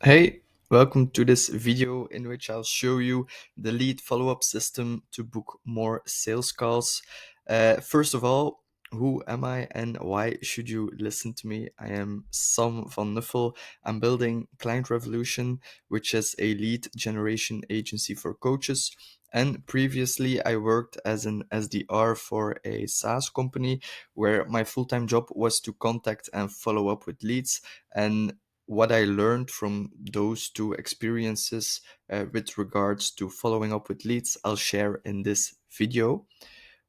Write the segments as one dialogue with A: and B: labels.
A: Hey, welcome to this video in which I'll show you the lead follow-up system to book more sales calls. First of all, who am I and why should you listen to me? I am Sam van Nuffel. I'm building Client Revolution, which is a lead generation agency for coaches. And previously, I worked as an SDR for a SaaS company where my full-time job was to contact and follow up with leads. And what I learned from those two experiences with regards to following up with leads, I'll share in this video.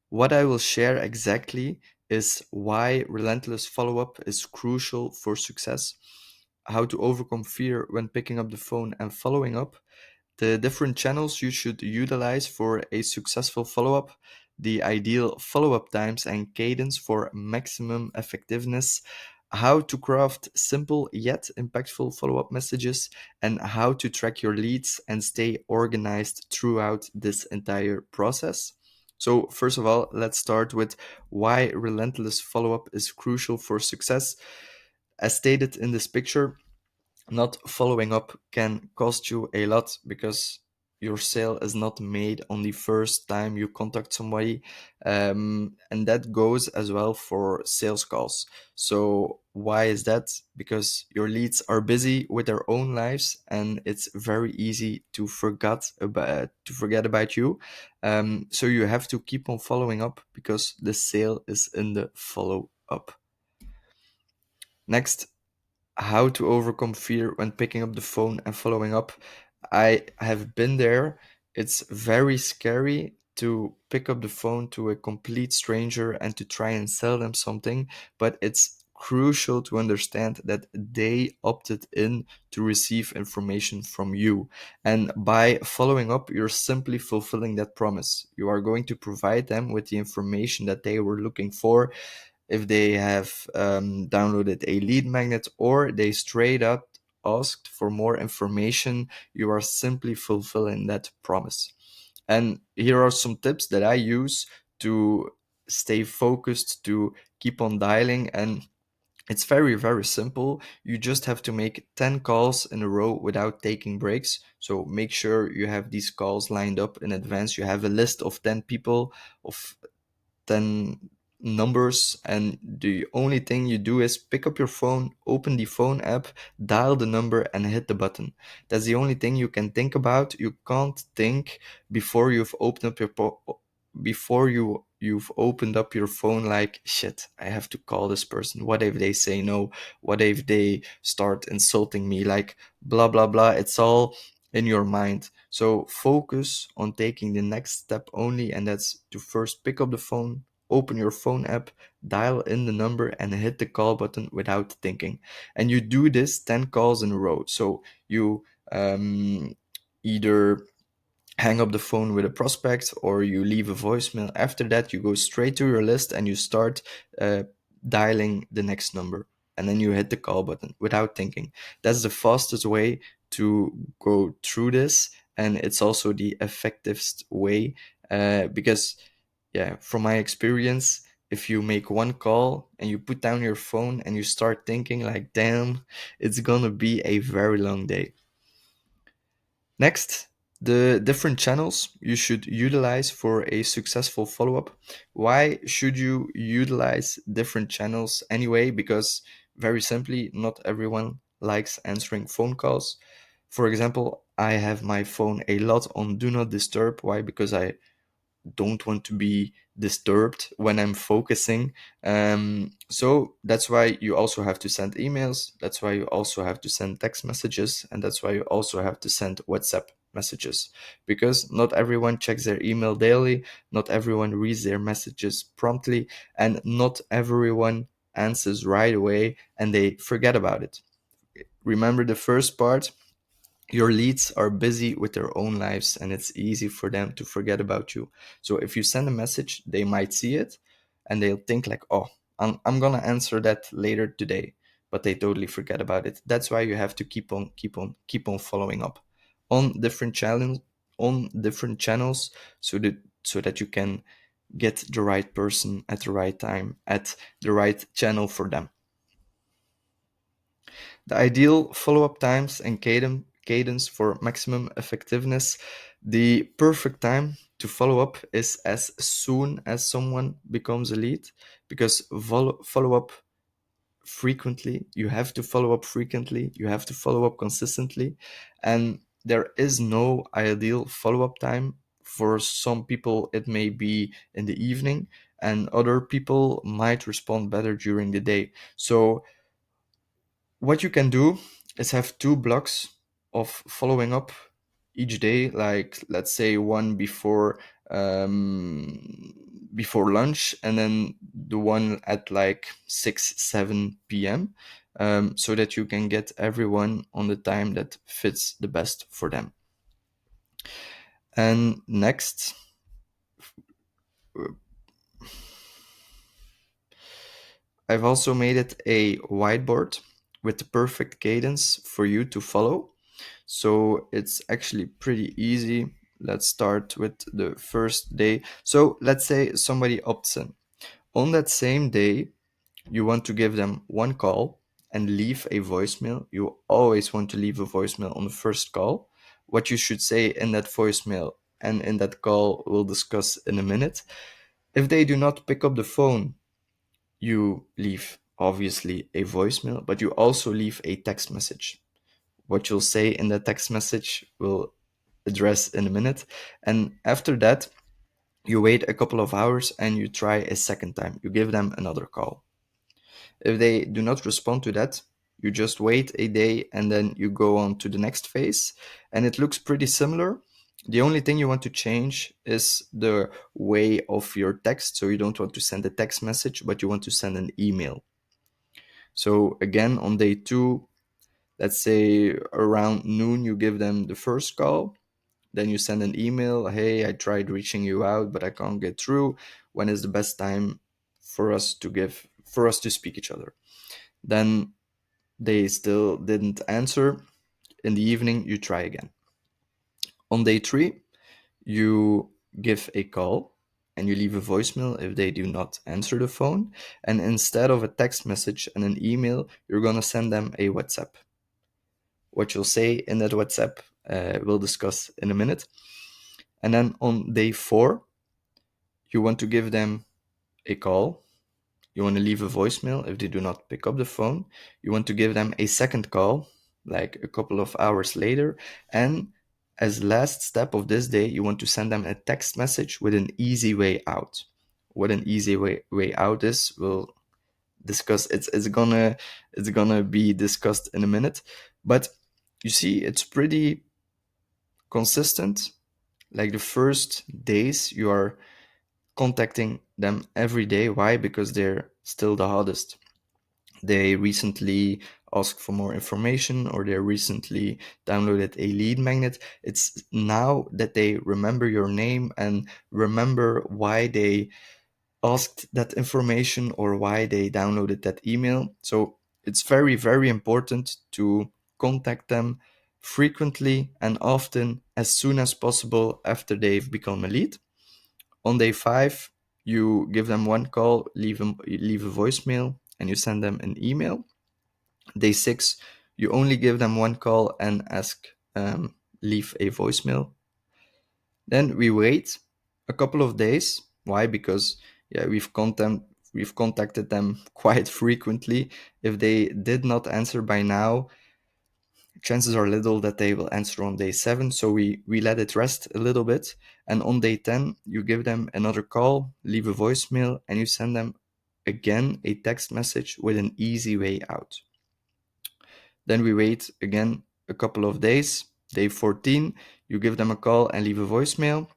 A: What I will share exactly is why relentless follow up is crucial for success, how to overcome fear when picking up the phone and following up, the different channels you should utilize for a successful follow up, the ideal follow up times and cadence for maximum effectiveness, how to craft simple yet impactful follow up messages, and how to track your leads and stay organized throughout this entire process. So, first of all, let's start with why relentless follow up is crucial for success. As stated in this picture, not following up can cost you a lot because your sale is not made on the first time you contact somebody, and that goes as well for sales calls. So why is that? Because your leads are busy with their own lives and it's very easy to forget about you. So you have to keep on following up because the sale is in the follow up. Next, how to overcome fear when picking up the phone and following up. I have been there. It's very scary to pick up the phone to a complete stranger and to try and sell them something, but it's crucial to understand that they opted in to receive information from you. And by following up, you're simply fulfilling that promise. You are going to provide them with the information that they were looking for if they have downloaded a lead magnet or they straight up asked for more information, you are simply fulfilling that promise. And here are some tips that I use to stay focused, to keep on dialing. And it's very, very simple. You just have to make 10 calls in a row without taking breaks. So make sure you have these calls lined up in advance. You have a list of 10 people, of 10 numbers, and the only thing you do is pick up your phone, open the phone app, dial the number and hit the button. That's the only thing you can think about. You can't think before you've opened up you've opened up your phone like, shit, I have to call this person. What if they say no? What if they start insulting me? Like, blah blah blah. It's all in your mind. So focus on taking the next step only, and that's to first pick up the phone, open your phone app, dial in the number, and hit the call button without thinking. And you do this 10 calls in a row. So you either hang up the phone with a prospect or you leave a voicemail. After that, you go straight to your list and you start uh, dialing the next number. And then you hit the call button without thinking. That's the fastest way to go through this. And it's also the effectivest way because, yeah, from my experience, if you make one call and you put down your phone and you start thinking, like, damn, it's gonna be a very long day. Next, the different channels you should utilize for a successful follow up. Why should you utilize different channels anyway? Because very simply, not everyone likes answering phone calls. For example, I have my phone a lot on do not disturb. Why? Because I don't want to be disturbed when I'm focusing. So that's why you also have to send emails. That's why you also have to send text messages. And that's why you also have to send WhatsApp messages, because not everyone checks their email daily. Not everyone reads their messages promptly, and not everyone answers right away and they forget about it. Remember the first part, your leads are busy with their own lives and it's easy for them to forget about you. So if you send a message, they might see it and they'll think like, oh, I'm gonna answer that later today, but they totally forget about it. That's why you have to keep on following up on different channels so that you can get the right person at the right time at the right channel for them. The ideal follow-up times and cadence for maximum effectiveness. The perfect time to follow up is as soon as someone becomes a lead, because follow up frequently. You have to follow up frequently. You have to follow up consistently. And there is no ideal follow up time. For some people, it may be in the evening, and other people might respond better during the day. So, what you can do is have two blocks of following up each day, like let's say one before lunch, and then the one at like 6 7 p.m., so that you can get everyone on the time that fits the best for them. And next, I've also made it a whiteboard with the perfect cadence for you to follow. So it's actually pretty easy. Let's start with the first day. So let's say somebody opts in. On that same day, you want to give them one call and leave a voicemail. You always want to leave a voicemail on the first call. What you should say in that voicemail and in that call, we'll discuss in a minute. If they do not pick up the phone, you leave obviously a voicemail, but you also leave a text message. What you'll say in the text message we'll address in a minute. And after that, you wait a couple of hours and you try a second time. You give them another call. If they do not respond to that, you just wait a day and then you go on to the next phase. And it looks pretty similar. The only thing you want to change is the way of your text. So you don't want to send a text message, but you want to send an email. So again, on day 2, let's say around noon, you give them the first call. Then you send an email. Hey, I tried reaching you out, but I can't get through. When is the best time for us to speak each other? Then they still didn't answer. In the evening, you try again. On day 3, you give a call and you leave a voicemail if they do not answer the phone. And instead of a text message and an email, you're going to send them a WhatsApp. What you'll say in that WhatsApp, we'll discuss in a minute. And then on day 4, you want to give them a call. You want to leave a voicemail if they do not pick up the phone. You want to give them a second call, like a couple of hours later. And as last step of this day, you want to send them a text message with an easy way out. What an easy way out is, we'll discuss. It's gonna be discussed in a minute. But you see, it's pretty consistent. Like the first days, you are contacting them every day. Why? Because they're still the hottest. They recently asked for more information, or they recently downloaded a lead magnet. It's now that they remember your name and remember why they asked that information or why they downloaded that email. So it's very, very important to contact them frequently and often, as soon as possible after they've become a lead. On day 5, you give them one call, leave a voicemail, and you send them an email. Day 6, you only give them one call and leave a voicemail. Then we wait a couple of days. Why? Because we've contacted them quite frequently. If they did not answer by now, chances are little that they will answer on day 7. So we let it rest a little bit. And on day 10, you give them another call, leave a voicemail, and you send them again a text message with an easy way out. Then we wait again a couple of days. Day 14, you give them a call and leave a voicemail.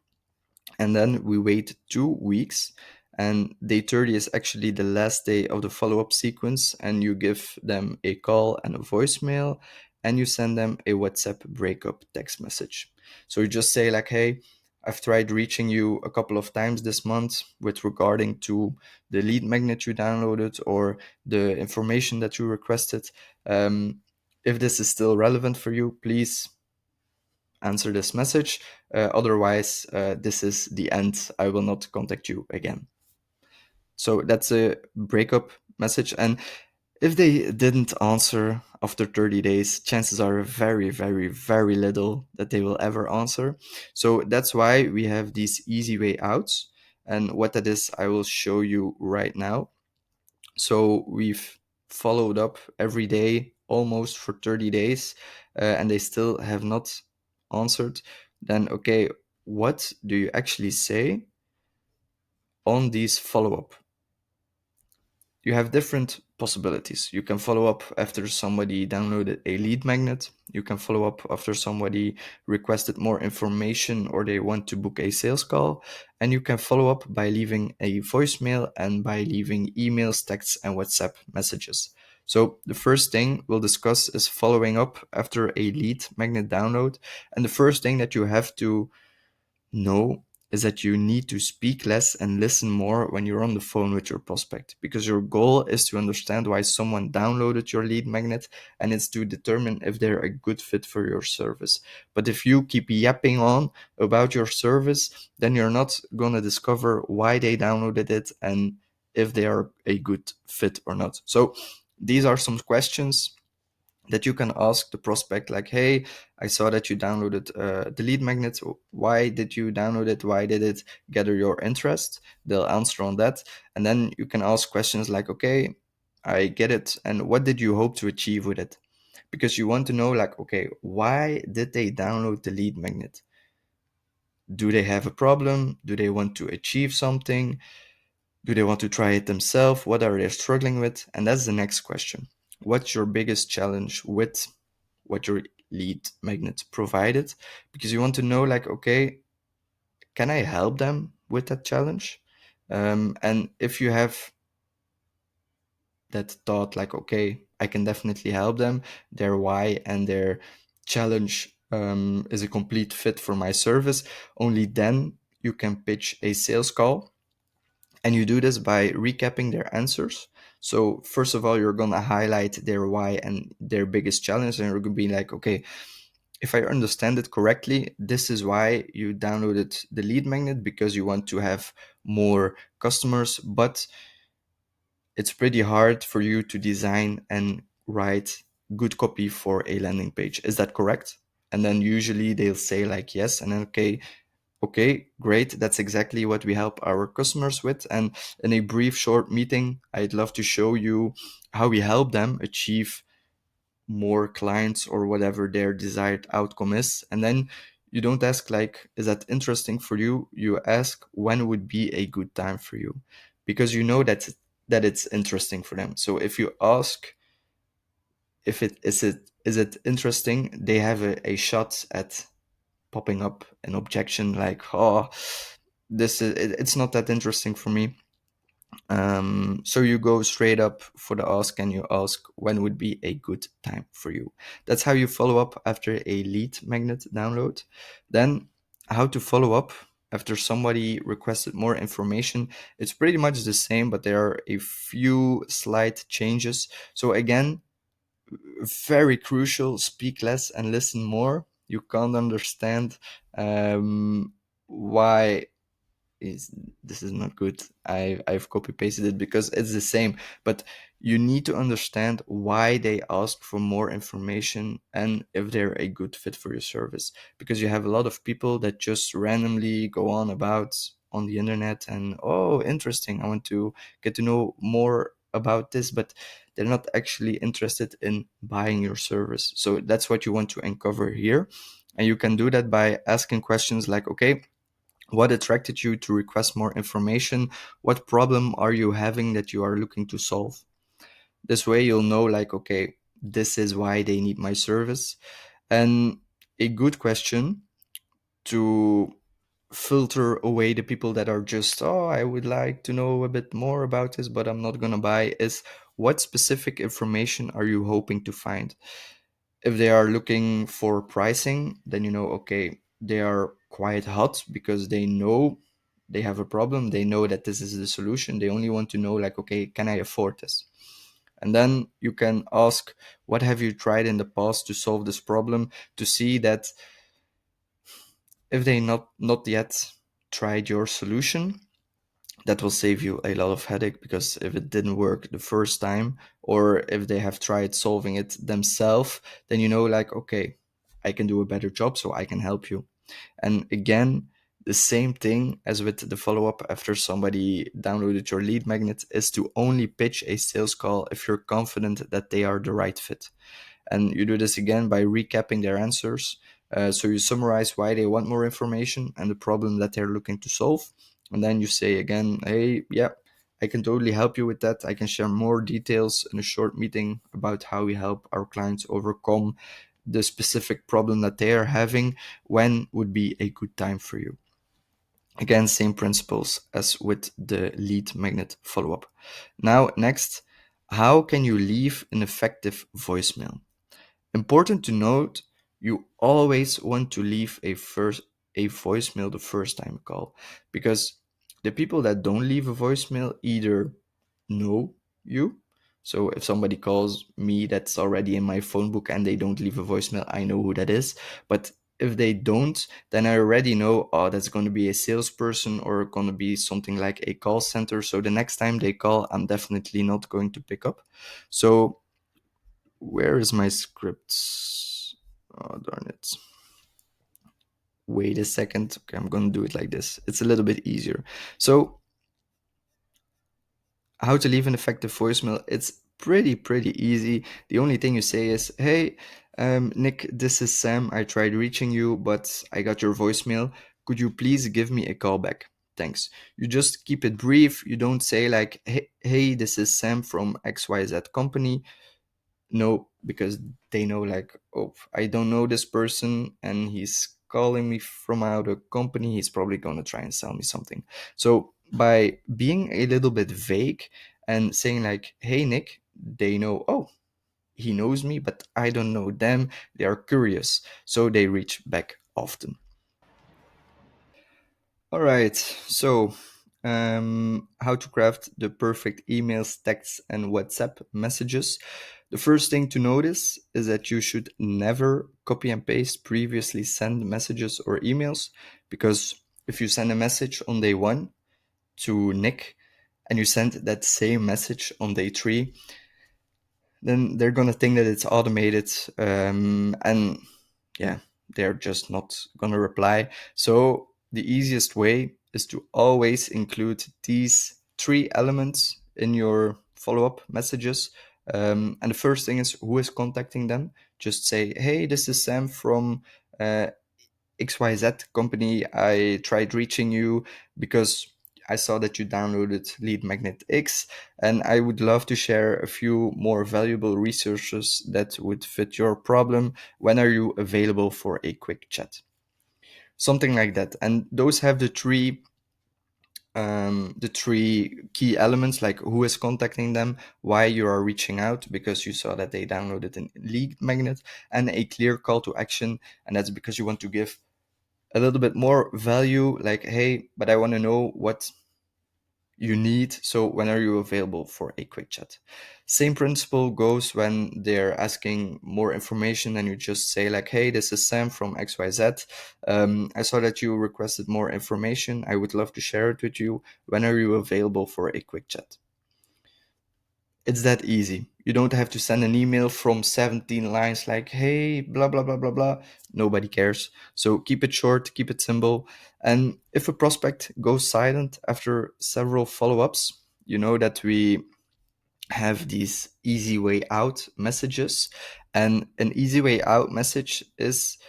A: And then we wait 2 weeks. And day 30 is actually the last day of the follow-up sequence. And you give them a call and a voicemail. And you send them a WhatsApp breakup text message. So you just say like, hey, I've tried reaching you a couple of times this month with regarding to the lead magnet you downloaded or the information that you requested. If this is still relevant for you, please answer this message. Otherwise, this is the end. I will not contact you again. So that's a breakup message. And If they didn't answer after 30 days, chances are very, very, very little that they will ever answer. So that's why we have these easy way outs. And what that is, I will show you right now. So we've followed up every day almost for 30 days, and they still have not answered. Then, okay, what do you actually say on these follow up? You have different possibilities. You can follow up after somebody downloaded a lead magnet. You can follow up after somebody requested more information or they want to book a sales call. And you can follow up by leaving a voicemail and by leaving emails, texts, and WhatsApp messages. So the first thing we'll discuss is following up after a lead magnet download. And the first thing that you have to know is that you need to speak less and listen more when you're on the phone with your prospect, because your goal is to understand why someone downloaded your lead magnet, and it's to determine if they're a good fit for your service. But if you keep yapping on about your service, then you're not going to discover why they downloaded it and if they are a good fit or not. So these are some questions that you can ask the prospect, like, hey, I saw that you downloaded the lead magnet. Why did you download it? Why did it gather your interest? They'll answer on that. And then you can ask questions like, okay, I get it, and what did you hope to achieve with it? Because you want to know, like, okay, why did they download the lead magnet? Do they have a problem? Do they want to achieve something? Do they want to try it themselves? What are they struggling with? And that's the next question. What's your biggest challenge with what your lead magnet provided? Because you want to know, like, okay, can I help them with that challenge? And if you have that thought, like, okay, I can definitely help them, their why and their challenge is a complete fit for my service, only then you can pitch a sales call. And you do this by recapping their answers. So first of all, you're going to highlight their why and their biggest challenge. And you're going to be like, okay, if I understand it correctly, this is why you downloaded the lead magnet, because you want to have more customers, but it's pretty hard for you to design and write good copy for a landing page. Is that correct? And then usually they'll say like, yes. And then, okay, great. That's exactly what we help our customers with. And in a brief, short meeting, I'd love to show you how we help them achieve more clients or whatever their desired outcome is. And then you don't ask, like, is that interesting for you? You ask, when would be a good time for you? Because you know that it's interesting for them. So if you ask if it is interesting, they have a shot at popping up an objection like, oh, it's not that interesting for me. So you go straight up for the ask and you ask, when would be a good time for you? That's how you follow up after a lead magnet download. Then how to follow up after somebody requested more information. It's pretty much the same, but there are a few slight changes. So again, very crucial, speak less and listen more. You can't understand why is this is not good. I've copy pasted it because it's the same, but you need to understand why they ask for more information and if they're a good fit for your service, because you have a lot of people that just randomly go on about on the internet and, oh, interesting, I want to get to know more about this, but they're not actually interested in buying your service. So that's what you want to uncover here. And you can do that by asking questions like, okay, what attracted you to request more information? What problem are you having that you are looking to solve? This way you'll know, like, okay, this is why they need my service. And a good question to filter away the people that are just, oh, I would like to know a bit more about this, but I'm not going to buy, is what specific information are you hoping to find? If they are looking for pricing, then you know, okay, they are quite hot because they know they have a problem. They know that this is the solution. They only want to know, like, okay, can I afford this? And then you can ask, what have you tried in the past to solve this problem, to see that if they not yet tried your solution, That will save you a lot of headache, because if it didn't work the first time, or if they have tried solving it themselves, then you know, like, okay, I can do a better job, so I can help you. And again, the same thing as with the follow up after somebody downloaded your lead magnet is to only pitch a sales call if you're confident that they are the right fit. And you do this again by recapping their answers. So you summarize why they want more information and the problem that they're looking to solve. And then you say again, hey, yeah, I can totally help you with that. I can share more details in a short meeting about how we help our clients overcome the specific problem that they are having. When would be a good time for you? Again, same principles as with the lead magnet follow up. Now, next, how can you leave an effective voicemail? Important to note, you always want to leave a voicemail the first time you call, because the people that don't leave a voicemail either know you. So if somebody calls me that's already in my phone book and they don't leave a voicemail, I know who that is. But if they don't, then I already know, oh, that's going to be a salesperson or going to be something like a call center. So the next time they call, I'm definitely not going to pick up. So where is my script? Oh, darn it. Wait a second. Okay, I'm going to do it like this. It's a little bit easier. So, how to leave an effective voicemail? It's pretty easy. The only thing you say is, hey, Nick, this is Sam. I tried reaching you, but I got your voicemail. Could you please give me a call back? Thanks. You just keep it brief. You don't say like, hey, this is Sam from XYZ company. No, because they know, like, oh, I don't know this person and he's calling me from out a company, he's probably going to try and sell me something. So by being a little bit vague and saying like, hey Nick, they know, oh, he knows me but I don't know them, they are curious, so they reach back often. All right, so how to craft the perfect emails, texts, and WhatsApp messages. The first thing to notice is that you should never copy and paste previously sent messages or emails, because if you send a message on day one to Nick and you send that same message on day three, then they're gonna think that it's automated, and yeah, they're just not gonna reply. So the easiest way is to always include these three elements in your follow-up messages. And the first thing is who is contacting them. Just say, hey, this is Sam from XYZ company. I tried reaching you because I saw that you downloaded Lead Magnet X, and I would love to share a few more valuable resources that would fit your problem. When are you available for a quick chat? Something like that. And those have the three key elements, like who is contacting them, why you are reaching out because you saw that they downloaded a Lead Magnet, and a clear call to action. And that's because you want to give a little bit more value, like, hey, but I want to know what you need, so when are you available for a quick chat? Same principle goes when they're asking more information and you just say like, hey, this is Sam from XYZ. I saw that you requested more information, I would love to share it with you. When are you available for a quick chat? It's that easy. You don't have to send an email from 17 lines like, hey, blah, blah, blah, blah, blah. Nobody cares. So keep it short, keep it simple. And if a prospect goes silent after several follow ups, you know that we have these easy way out messages. And an easy way out message is,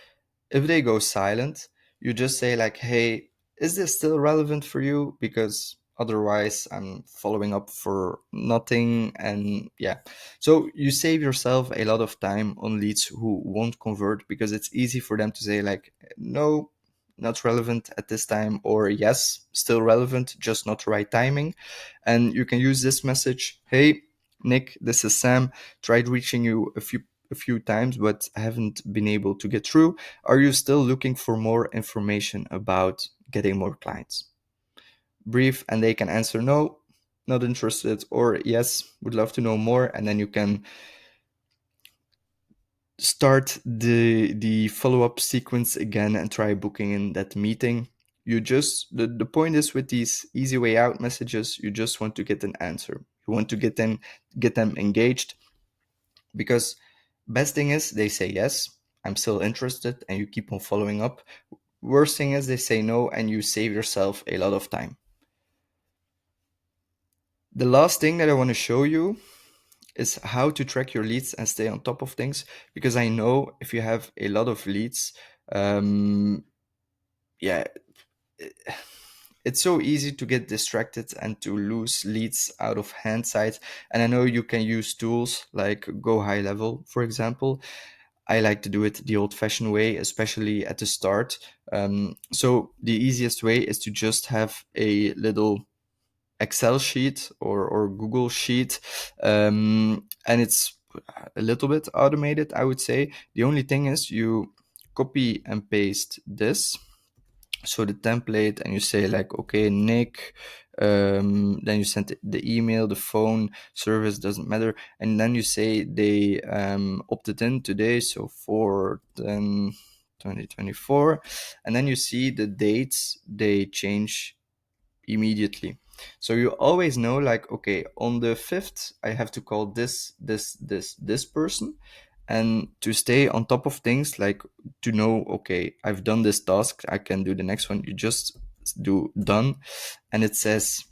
A: if they go silent, you just say like, hey, is this still relevant for you? Because otherwise I'm following up for nothing. And yeah, so you save yourself a lot of time on leads who won't convert, because it's easy for them to say like, no, not relevant at this time, or yes, still relevant, just not the right timing. And you can use this message, hey Nick, this is Sam, tried reaching you a few times but haven't been able to get through. Are you still looking for more information about getting more clients? Brief, and they can answer no, not interested, or yes, would love to know more. And then you can start the follow-up sequence again and try booking in that meeting. You just, the point is with these easy way out messages, you just want to get an answer. You want to get them engaged, because best thing is they say yes, I'm still interested, and you keep on following up. Worst thing is they say no, and you save yourself a lot of time. The last thing that I want to show you is how to track your leads and stay on top of things, because I know if you have a lot of leads, um, yeah, it's so easy to get distracted and to lose leads out of hindsight. And I know you can use tools like Go High Level, for example. I like to do it the old fashioned way, especially at the start. So the easiest way is to just have a little Excel sheet or Google sheet. And it's a little bit automated, I would say. The only thing is you copy and paste this, so the template, and you say like, okay, Nick, then you send the email, the phone service, doesn't matter, and then you say they opted in today, so 4/10/2024, and then you see the dates they change immediately. So you always know like, okay, on the 5th I have to call this person. And to stay on top of things, like to know, okay, I've done this task, I can do the next one, you just do done, and it says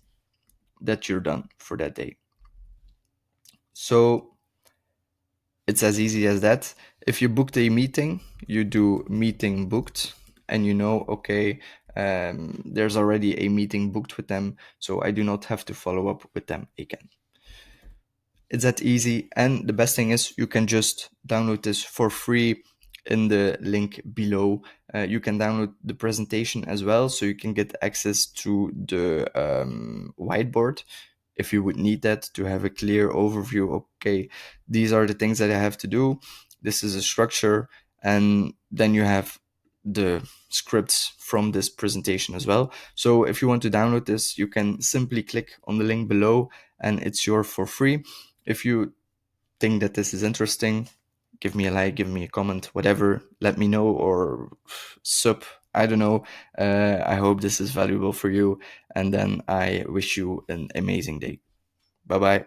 A: that you're done for that day. So it's as easy as that. If you booked a meeting, you do meeting booked, and you know, okay, there's already a meeting booked with them, so I do not have to follow up with them again. It's that easy. And the best thing is you can just download this for free in the link below. You can download the presentation as well, so you can get access to the whiteboard if you would need that to have a clear overview. Okay, these are the things that I have to do. This is a structure. And then you have the scripts from this presentation as well. So if you want to download this, you can simply click on the link below and it's yours for free. If you think that this is interesting, give me a like, give me a comment, whatever, let me know, or sub, I don't know. I hope this is valuable for you, and then I wish you an amazing day. Bye bye.